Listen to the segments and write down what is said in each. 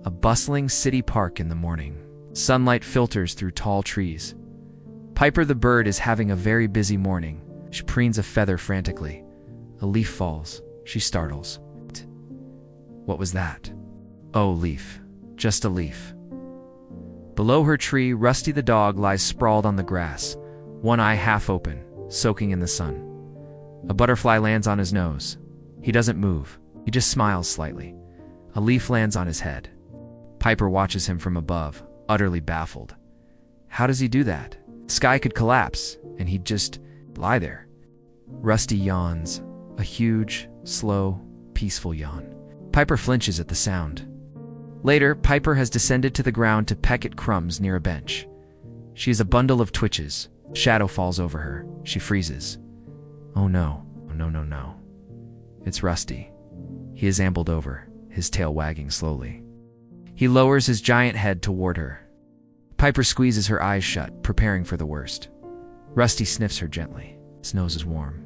A bustling city park in the morning. Sunlight filters through tall trees. Piper the bird is having a very busy morning. She preens a feather frantically. A leaf falls. She startles. What was that? Oh, leaf. Just a leaf. Below her tree, Rusty the dog lies sprawled on the grass, one eye half open, soaking in the sun. A butterfly lands on his nose. He doesn't move. He just smiles slightly. A leaf lands on his head. Piper watches him from above, utterly baffled. How does he do that? The sky could collapse, and he'd just lie there. Rusty yawns, a huge, slow, peaceful yawn. Piper flinches at the sound. Later, Piper has descended to the ground to peck at crumbs near a bench. She is a bundle of twitches. Shadow falls over her. She freezes. Oh no, no. It's Rusty. He is ambled over, his tail wagging slowly. He lowers his giant head toward her. Piper squeezes her eyes shut, preparing for the worst. Rusty sniffs her gently. His nose is warm.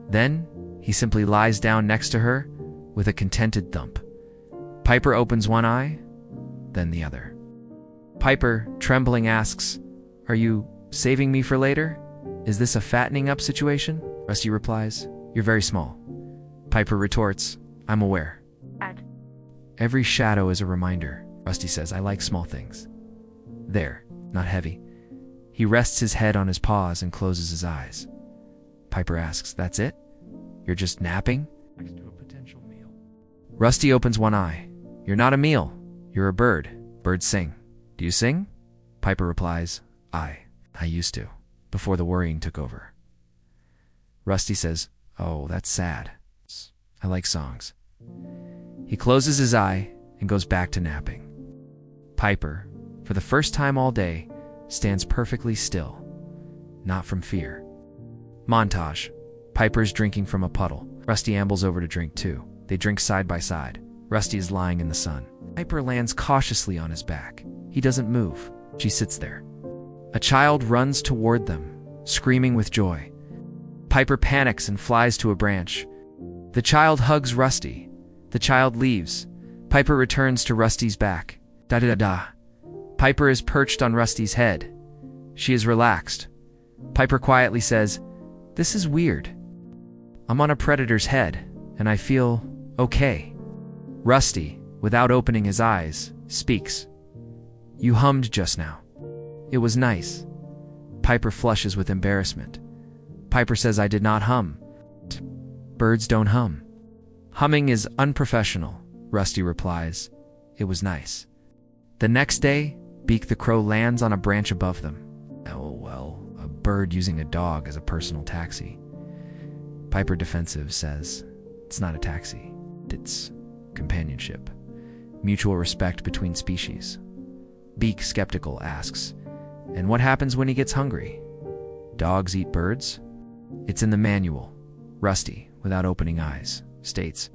Then, he simply lies down next to her with a contented thump. Piper opens one eye, then the other. Piper, trembling, asks, "Are you saving me for later? Is this a fattening up situation?" Rusty replies, "You're very small." Piper retorts, "I'm aware." Every shadow is a reminder, Rusty says. I like small things. There, not heavy. He rests his head on his paws and closes his eyes. Piper asks, "That's it? You're just napping?" Next to a potential meal. Rusty opens one eye. "You're not a meal. You're a bird. Birds sing. Do you sing?" Piper replies, I used to, before the worrying took over." Rusty says, "Oh, that's sad. I like songs." He closes his eye and goes back to napping. Piper, for the first time all day, stands perfectly still, not from fear. Montage. Piper's drinking from a puddle. Rusty ambles over to drink too. They drink side by side. Rusty is lying in the sun. Piper lands cautiously on his back. He doesn't move. She sits there. A child runs toward them, screaming with joy. Piper panics and flies to a branch. The child hugs Rusty. The child leaves. Piper returns to Rusty's back. Da-da-da-da. Piper is perched on Rusty's head. She is relaxed. Piper quietly says, "This is weird. I'm on a predator's head, and I feel okay." Rusty, without opening his eyes, speaks. "You hummed just now. It was nice." Piper flushes with embarrassment. Piper says, "I did not hum. Birds don't hum." "Humming is unprofessional," Rusty replies. "It was nice." The next day, Beak the crow lands on a branch above them. Oh, well, a bird using a dog as a personal taxi. Piper, defensive, says, "It's not a taxi. It's companionship. Mutual respect between species." Beak, skeptical, asks, "And what happens when he gets hungry? Dogs eat birds?" "It's in the manual." Rusty, without opening eyes, states,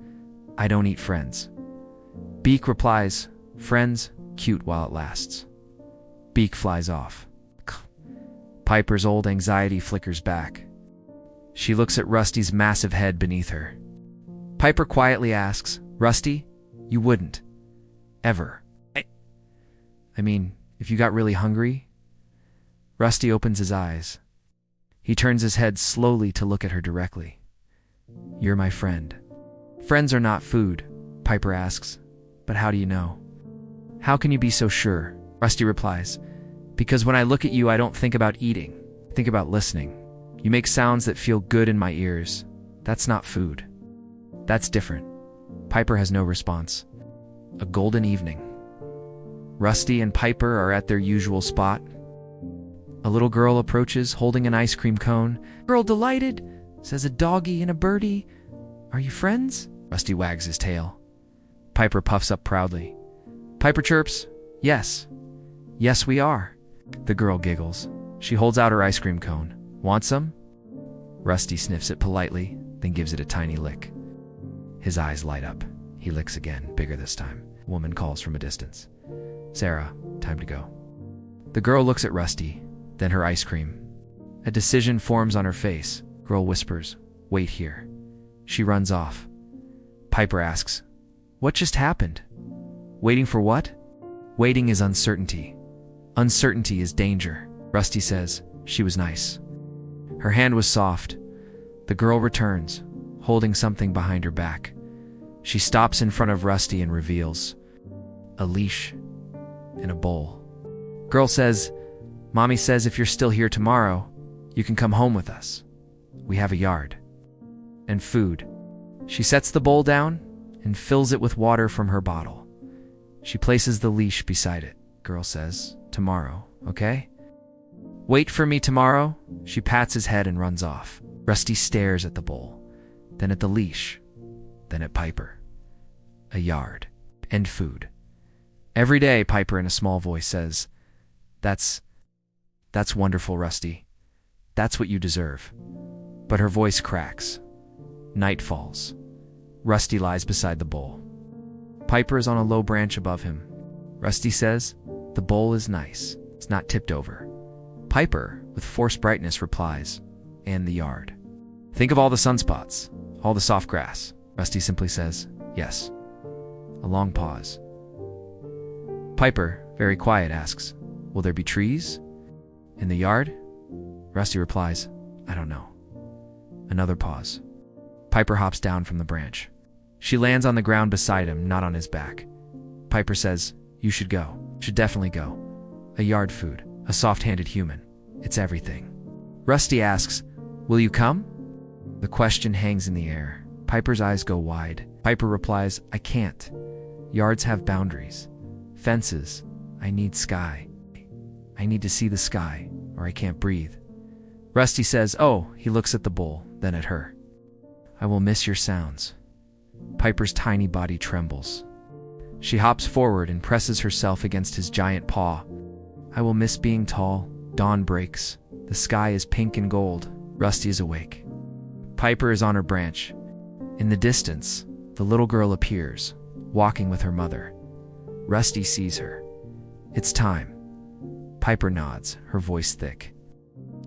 "I don't eat friends." Beak replies, "Friends, cute while it lasts." Beak flies off. Piper's old anxiety flickers back. She looks at Rusty's massive head beneath her. Piper quietly asks, "Rusty, you wouldn't. Ever. I mean, if you got really hungry?" Rusty opens his eyes. He turns his head slowly to look at her directly. "You're my friend." "Friends are not food," Piper asks. "But how do you know?" "How can you be so sure?" Rusty replies, "Because when I look at you, I don't think about eating. I think about listening. You make sounds that feel good in my ears. That's not food. That's different." Piper has no response. A golden evening. Rusty and Piper are at their usual spot. A little girl approaches, holding an ice cream cone. "Girl delighted," says a doggy and a birdie. "Are you friends?" Rusty wags his tail. Piper puffs up proudly. Piper chirps, "Yes. Yes, we are." The girl giggles. She holds out her ice cream cone. "Want some?" Rusty sniffs it politely, then gives it a tiny lick. His eyes light up. He licks again, bigger this time. A woman calls from a distance. "Sarah, time to go." The girl looks at Rusty, then her ice cream. A decision forms on her face. Girl whispers, "Wait here." She runs off. Piper asks, "What just happened?" Waiting for what? Waiting is uncertainty. Uncertainty is danger, Rusty says. She was nice. Her hand was soft. The girl returns, holding something behind her back. She stops in front of Rusty and reveals a leash and a bowl. Girl says, Mommy says if you're still here tomorrow, you can come home with us. We have a yard. And food. She sets the bowl down and fills it with water from her bottle. She places the leash beside it. Girl says, tomorrow, okay? Wait for me tomorrow. She pats his head and runs off. Rusty stares at the bowl, then at the leash, then at Piper. A yard. And food. Every day, Piper in a small voice says, That's wonderful, Rusty. That's what you deserve. But her voice cracks. Night falls. Rusty lies beside the bowl. Piper is on a low branch above him. Rusty says, the bowl is nice. It's not tipped over. Piper, with forced brightness, replies, and the yard. Think of all the sunspots, all the soft grass. Rusty simply says, yes. A long pause. Piper, very quiet, asks, will there be trees? In the yard? Rusty replies, I don't know. Another pause. Piper hops down from the branch. She lands on the ground beside him, not on his back. Piper says, you should go. Should definitely go. A yard, food, a soft-handed human. It's everything. Rusty asks, will you come? The question hangs in the air. Piper's eyes go wide. Piper replies, I can't. Yards have boundaries. Fences. I need sky. I need to see the sky, or I can't breathe. Rusty says, oh, he looks at the bowl, then at her. I will miss your sounds. Piper's tiny body trembles. She hops forward and presses herself against his giant paw. I will miss being tall. Dawn breaks. The sky is pink and gold. Rusty is awake. Piper is on her branch. In the distance, the little girl appears, walking with her mother. Rusty sees her. It's time. Piper nods, her voice thick.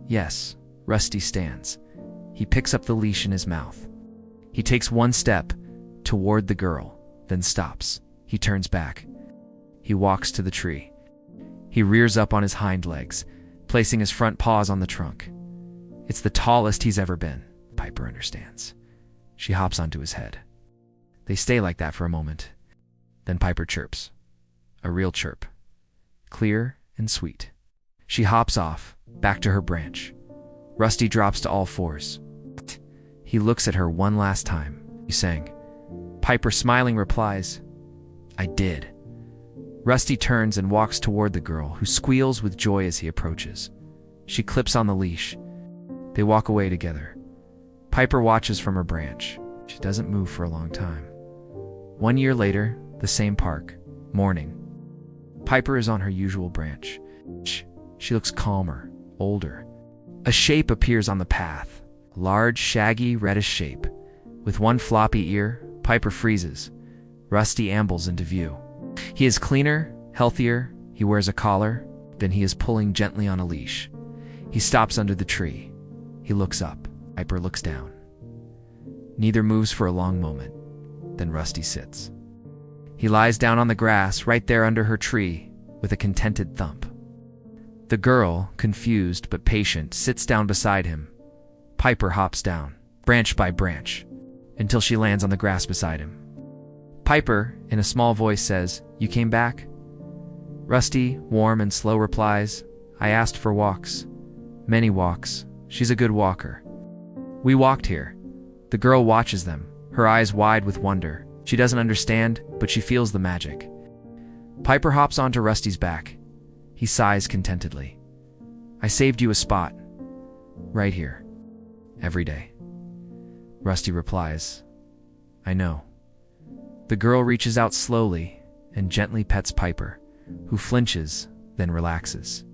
Yes, Rusty stands. He picks up the leash in his mouth. He takes one step toward the girl, then stops. He turns back. He walks to the tree. He rears up on his hind legs, placing his front paws on the trunk. It's the tallest he's ever been, Piper understands. She hops onto his head. They stay like that for a moment. Then Piper chirps. A real chirp. Clear and sweet. She hops off, back to her branch. Rusty drops to all fours. He looks at her one last time. He sang. Piper, smiling, replies, I did. Rusty turns and walks toward the girl, who squeals with joy as he approaches. She clips on the leash. They walk away together. Piper watches from her branch. She doesn't move for a long time. 1 year later, the same park. Morning. Piper is on her usual branch. She looks calmer, older. A shape appears on the path. A large, shaggy, reddish shape. With one floppy ear, Piper freezes. Rusty ambles into view. He is cleaner, healthier. He wears a collar. Then he is pulling gently on a leash. He stops under the tree. He looks up. Piper looks down. Neither moves for a long moment. Then Rusty sits. He lies down on the grass right there under her tree with a contented thump. The girl, confused but patient, sits down beside him. Piper hops down, branch by branch, until she lands on the grass beside him. Piper, in a small voice, says, You came back? Rusty, warm and slow, replies, I asked for walks. Many walks. She's a good walker. We walked here. The girl watches them, her eyes wide with wonder. She doesn't understand, but she feels the magic. Piper hops onto Rusty's back. He sighs contentedly. I saved you a spot. Right here. Every day. Rusty replies, I know. The girl reaches out slowly and gently pets Piper, who flinches, then relaxes.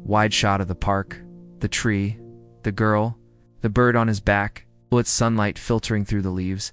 Wide shot of the park, the tree, the girl, the bird on his back, its sunlight filtering through the leaves.